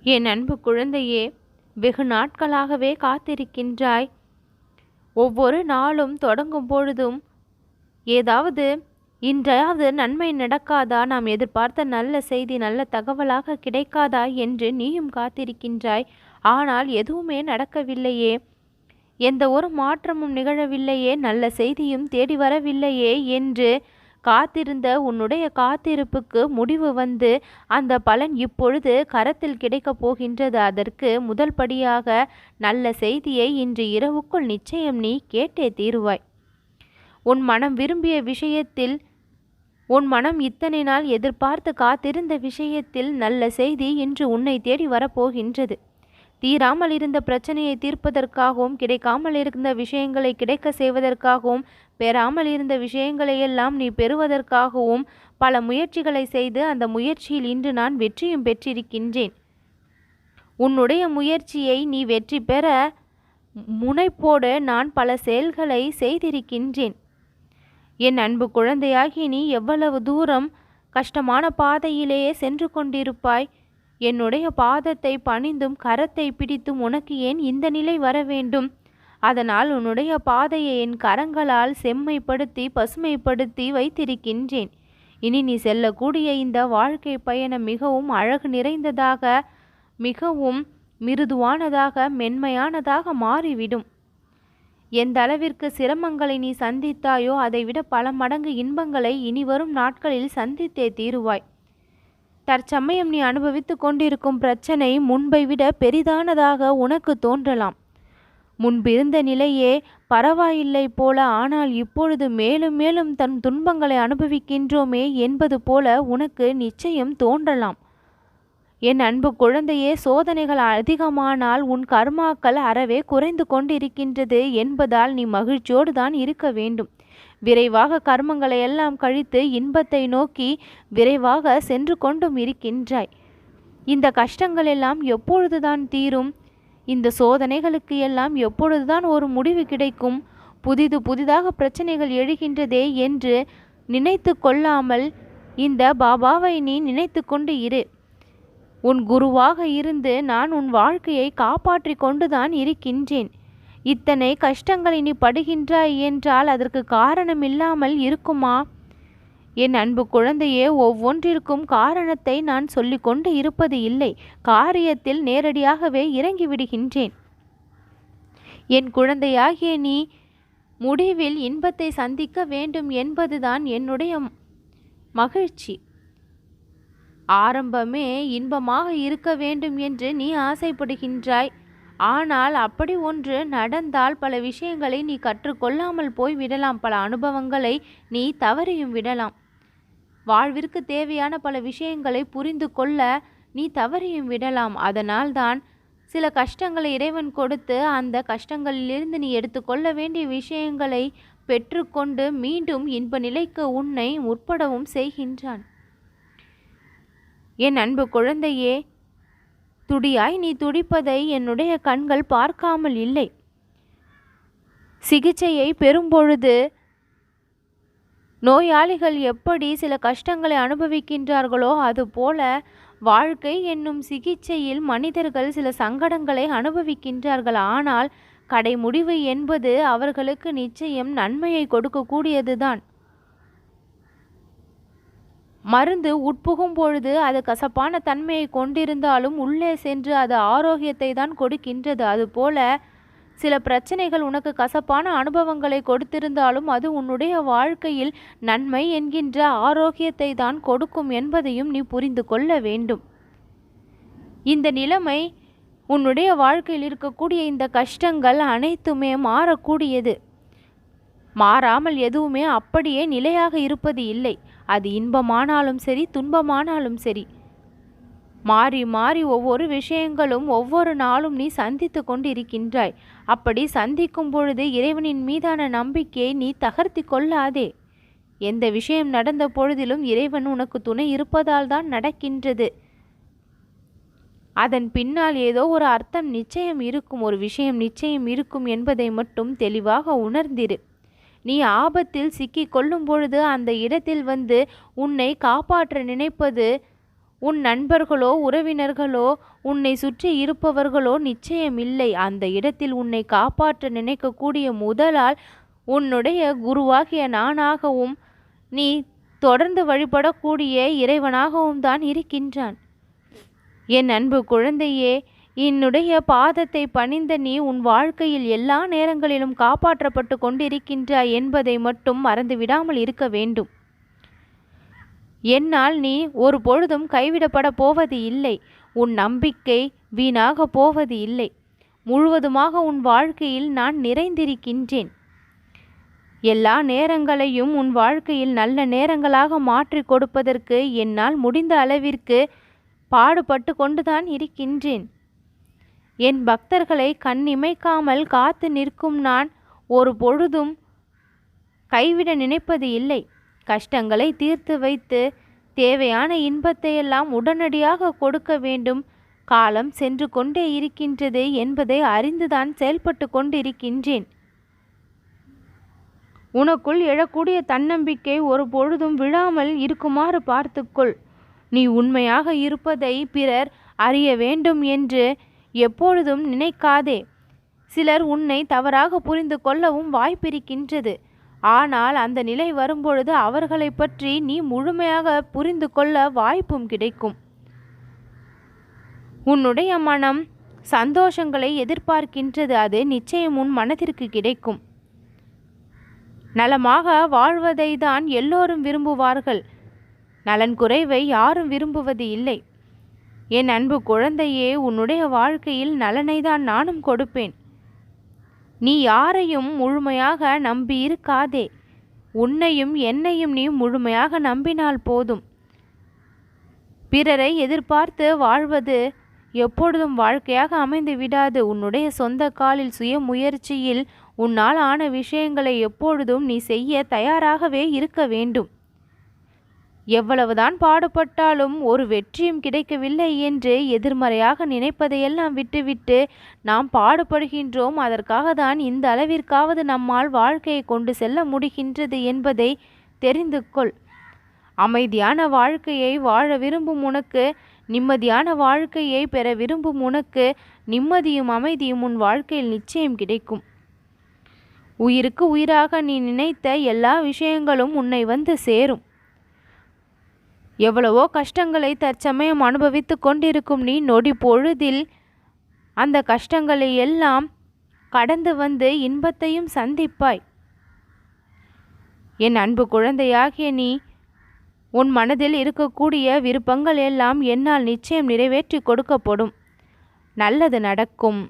என் அன்பு குழந்தையே, வெகு நாட்களாகவே காத்திருக்கின்றாய். ஒவ்வொரு நாளும் தொடங்கும் பொழுதும் ஏதாவது இன்றையாவது நன்மை நடக்காதா, நாம் எதிர்பார்த்த நல்ல செய்தி நல்ல தகவலாக கிடைக்காதா என்று நீயும் காத்திருக்கின்றாய். ஆனால் எதுவுமே நடக்கவில்லையே, எந்த ஒரு மாற்றமும் நிகழவில்லையே, நல்ல செய்தியும் தேடி வரவில்லையே என்று காத்திருந்த உன்னுடைய காத்திருப்புக்கு முடிவு வந்து அந்த பலன் இப்பொழுது கரத்தில் கிடைக்கப் போகின்றது. அதற்கு முதல் படியாக நல்ல செய்தியை இன்று இரவுக்குள் நிச்சயம் நீ கேட்டே தீருவாய். உன் மனம் விரும்பிய விஷயத்தில், உன் மனம் இத்தனை நாள் எதிர்பார்த்து காத்திருந்த விஷயத்தில் நல்ல செய்தி இன்று உன்னை தேடி வரப்போகின்றது. தீராமல் இருந்த பிரச்சனையை தீர்ப்பதற்காகவும், கிடைக்காமல் இருந்த விஷயங்களை கிடைக்க செய்வதற்காகவும், பெறாமல் இருந்த விஷயங்களை எல்லாம் நீ பெறுவதற்காகவும் பல முயற்சிகளை செய்து அந்த முயற்சியில் இன்று நான் வெற்றியும் பெற்றிருக்கின்றேன். உன்னுடைய முயற்சியை நீ வெற்றி பெற முனைப்போடு நான் பல செயல்களை செய்திருக்கின்றேன். என் அன்பு குழந்தையாகி நீ எவ்வளவு தூரம் கஷ்டமான பாதையிலேயே சென்று கொண்டிருப்பாய். என்னுடைய பாதத்தை பணிந்தும் கரத்தை பிடித்தும் உனக்கு ஏன் இந்த நிலை வர வேண்டும்? அதனால் உன்னுடைய பாதையை என் கரங்களால் செம்மைப்படுத்தி பசுமைப்படுத்தி வைத்திருக்கின்றேன். இனி நீ செல்லக்கூடிய இந்த வாழ்க்கை பயணம் மிகவும் அழகு நிறைந்ததாக, மிகவும் மிருதுவானதாக, மென்மையானதாக மாறிவிடும். எந்த அளவிற்கு சிரமங்களை நீ சந்தித்தாயோ அதைவிட பல மடங்கு இன்பங்களை இனி வரும் நாட்களில் சந்தித்தே தீருவாய். தற்சமயம் நீ அனுபவித்து கொண்டிருக்கும் பிரச்சனை முன்பை விட பெரிதானதாக உனக்கு தோன்றலாம். முன்பிருந்த நிலையே பரவாயில்லை போல, ஆனால் இப்பொழுது மேலும் மேலும் தன் துன்பங்களை அனுபவிக்கின்றோமே என்பது போல உனக்கு நிச்சயம் தோன்றலாம். என் அன்பு குழந்தையே, சோதனைகள் அதிகமானால் உன் கர்மாக்கள் அறவே குறைந்து கொண்டிருக்கின்றது என்பதால் நீ மகிழ்ச்சியோடு தான் இருக்க வேண்டும். விரைவாக கர்மங்களை எல்லாம் கழித்து இன்பத்தை நோக்கி விரைவாக சென்று கொண்டும் இருக்கின்றாய். இந்த கஷ்டங்கள் எல்லாம் எப்பொழுதுதான் தீரும்? இந்த சோதனைகளுக்கு எல்லாம் எப்பொழுதுதான் ஒரு முடிவு கிடைக்கும்? புதிதாக பிரச்சனைகள் எழுகின்றதே என்று நினைத்து கொள்ளாமல் இந்த பாபாவை நீ நினைத்து கொண்டு இரு. உன் குருவாக இருந்து நான் உன் வாழ்க்கையை காப்பாற்றி கொண்டுதான் இருக்கின்றேன். இத்தனை கஷ்டங்களை நீ படுகின்றாய் என்றால் அதற்கு காரணம் இல்லாமல் இருக்குமா? என் அன்பு குழந்தையே, ஒவ்வொன்றிற்கும் காரணத்தை நான் சொல்லிக்கொண்டு இருப்பது இல்லை, காரியத்தில் நேரடியாகவே இறங்கி விடுகின்றேன். என் குழந்தையாகிய நீ முடிவில் இன்பத்தை சந்திக்க வேண்டும் என்பதுதான் என்னுடைய மகிழ்ச்சி. ஆரம்பமே இன்பமாக இருக்க வேண்டும் என்று நீ ஆசைப்படுகின்றாய். ஆனால் அப்படி ஒன்று நடந்தால் பல விஷயங்களை நீ கற்றுக்கொள்ளாமல் போய் விடலாம். பல அனுபவங்களை நீ தவறியும் விடலாம். வாழ்விற்கு தேவையான பல விஷயங்களை புரிந்து கொள்ள நீ தவறியும் விடலாம். அதனால்தான் சில கஷ்டங்களை இறைவன் கொடுத்து அந்த கஷ்டங்களிலிருந்து நீ எடுத்துக்கொள்ள வேண்டிய விஷயங்களை பெற்றுக்கொண்டு மீண்டும் இன்ப நிலைக்கு உன்னை முற்படவும் செய்கின்றான். என் அன்பு குழந்தையே, துடியாய் நீ துடிப்பதை என்னுடைய கண்கள் பார்க்காமல் இல்லை. சிகிச்சையை பெறும்பொழுது நோயாளிகள் எப்படி சில கஷ்டங்களை அனுபவிக்கின்றார்களோ அதுபோல வாழ்க்கை என்னும் சிகிச்சையில் மனிதர்கள் சில சங்கடங்களை அனுபவிக்கின்றார்கள். ஆனால் கடை முடிவு என்பது அவர்களுக்கு நிச்சயம் நன்மையை கொடுக்கக்கூடியதுதான். மருந்து உட்புகும் பொழுது அது கசப்பான தன்மையை கொண்டிருந்தாலும் உள்ளே சென்று அது ஆரோக்கியத்தை தான் கொடுக்கின்றது. அதுபோல சில பிரச்சனைகள் உனக்கு கசப்பான அனுபவங்களை கொடுத்திருந்தாலும் அது உன்னுடைய வாழ்க்கையில் நன்மை என்கின்ற ஆரோக்கியத்தை தான் கொடுக்கும் என்பதையும் நீ புரிந்து கொள்ள வேண்டும். இந்த நிலைமை, உன்னுடைய வாழ்க்கையில் இருக்கக்கூடிய இந்த கஷ்டங்கள் அனைத்துமே மாறக்கூடியது. மாறாமல் எதுவுமே அப்படியே நிலையாக இருப்பது இல்லை. அது இன்பமானாலும் சரி, துன்பமானாலும் சரி, மாறி மாறி ஒவ்வொரு விஷயங்களும் ஒவ்வொரு நாளும் நீ சந்தித்து கொண்டு இருக்கின்றாய். அப்படி சந்திக்கும் பொழுது இறைவனின் மீதான நம்பிக்கையை நீ தகர்த்தி கொள்ளாதே. எந்த விஷயம் நடந்த பொழுதிலும் இறைவன் உனக்கு துணை இருப்பதால் தான் நடக்கின்றது. அதன் பின்னால் ஏதோ ஒரு அர்த்தம் நிச்சயம் இருக்கும், ஒரு விஷயம் நிச்சயம் இருக்கும் என்பதை மட்டும் தெளிவாக உணர்ந்திரு. நீ ஆபத்தில் சிக்கி கொள்ளும் பொழுது அந்த இடத்தில் வந்து உன்னை காப்பாற்ற நினைப்பது உன் நண்பர்களோ உறவினர்களோ உன்னை சுற்றி இருப்பவர்களோ நிச்சயமில்லை. அந்த இடத்தில் உன்னை காப்பாற்ற நினைக்கக்கூடிய முதலால் உன்னுடைய குருவாகிய நானாகவும் நீ தொடர்ந்து வழிபடக்கூடிய இறைவனாகவும் தான் இருக்கின்றான். என் அன்பு குழந்தையே, என்னுடைய பாதத்தை பணிந்த நீ உன் வாழ்க்கையில் எல்லா நேரங்களிலும் காப்பாற்றப்பட்டு கொண்டிருக்கின்றாய் என்பதை மட்டும் மறந்துவிடாமல் இருக்க வேண்டும். என்னால் நீ ஒரு பொழுதும் கைவிடப்பட போவது இல்லை. உன் நம்பிக்கை வீணாக போவது இல்லை. முழுவதுமாக உன் வாழ்க்கையில் நான் நிறைந்திருக்கின்றேன். எல்லா நேரங்களையும் உன் வாழ்க்கையில் நல்ல நேரங்களாக மாற்றி கொடுப்பதற்கு என்னால் முடிந்த அளவிற்கு பாடுபட்டு கொண்டுதான் இருக்கின்றேன். என் பக்தர்களை கண்ணிமைக்காமல் காத்து நிற்கும் நான் ஒரு பொழுதும் கைவிட நினைப்பது இல்லை. கஷ்டங்களை தீர்த்து வைத்து தேவையான இன்பத்தையெல்லாம் உடனடியாக கொடுக்க வேண்டும். காலம் சென்று கொண்டே இருக்கின்றது என்பதை அறிந்துதான் செயல்பட்டு கொண்டிருக்கின்றேன். உனக்குள் எழக்கூடிய தன்னம்பிக்கை ஒரு பொழுதும் விழாமல் இருக்குமாறு பார்த்துக்கொள். நீ உண்மையாக இருப்பதை பிறர் அறிய வேண்டும் என்று எப்பொழுதும் நினைக்காதே. சிலர் உன்னை தவறாக புரிந்து கொள்ளவும் வாய்ப்பிருக்கின்றது. ஆனால் அந்த நிலை வரும்பொழுது அவர்களை பற்றி நீ முழுமையாக புரிந்து கொள்ள வாய்ப்பும் கிடைக்கும். உன்னுடைய மனம் சந்தோஷங்களை எதிர்பார்க்கின்றது. அது நிச்சயம் உன் மனதிற்கு கிடைக்கும். நலமாக வாழ்வதை தான் எல்லோரும் விரும்புவார்கள். நலன் குறைவை யாரும் விரும்புவது இல்லை. என் அன்பு குழந்தையே, உன்னுடைய வாழ்க்கையில் நலனை தான் நானும் கொடுப்பேன். நீ யாரையும் முழுமையாக நம்பி இருக்காதே. உன்னையும் என்னையும் நீ முழுமையாக நம்பினால் போதும். பிறரை எதிர்பார்த்து வாழ்வது எப்பொழுதும் வாழ்க்கையாக அமைந்து விடாது. உன்னுடைய சொந்த காலில் சுய முயற்சியில் உன்னால் ஆன விஷயங்களை எப்பொழுதும் நீ செய்ய தயாராகவே இருக்க வேண்டும். எவ்வளவுதான் பாடுபட்டாலும் ஒரு வெற்றியும் கிடைக்கவில்லை என்று எதிர்மறையாக நினைப்பதையெல்லாம் விட்டுவிட்டு நாம் பாடுபடுகின்றோம், அதற்காக தான் இந்த அளவிற்காவது நம்மால் வாழ்க்கையை கொண்டு செல்ல முடிகின்றது என்பதை தெரிந்து கொள். அமைதியான வாழ்க்கையை வாழ விரும்பும் உனக்கு, நிம்மதியான வாழ்க்கையை பெற விரும்பும் உனக்கு நிம்மதியும் அமைதியும் உன் வாழ்க்கையில் நிச்சயம் கிடைக்கும். உயிருக்கு உயிராக நீ நினைத்த எல்லா விஷயங்களும் உன்னை வந்து சேரும். எவ்வளவோ கஷ்டங்களை தற்சமயம் அனுபவித்து கொண்டிருக்கும் நீ நொடி பொழுதில் அந்த கஷ்டங்களை எல்லாம் கடந்து வந்து இன்பத்தையும் சந்திப்பாய். என் அன்பு குழந்தையாகிய நீ உன் மனதில் இருக்கக்கூடிய விருப்பங்கள் எல்லாம் என்னால் நிச்சயம் நிறைவேற்றி கொடுக்கப்படும். நல்லது நடக்கும்.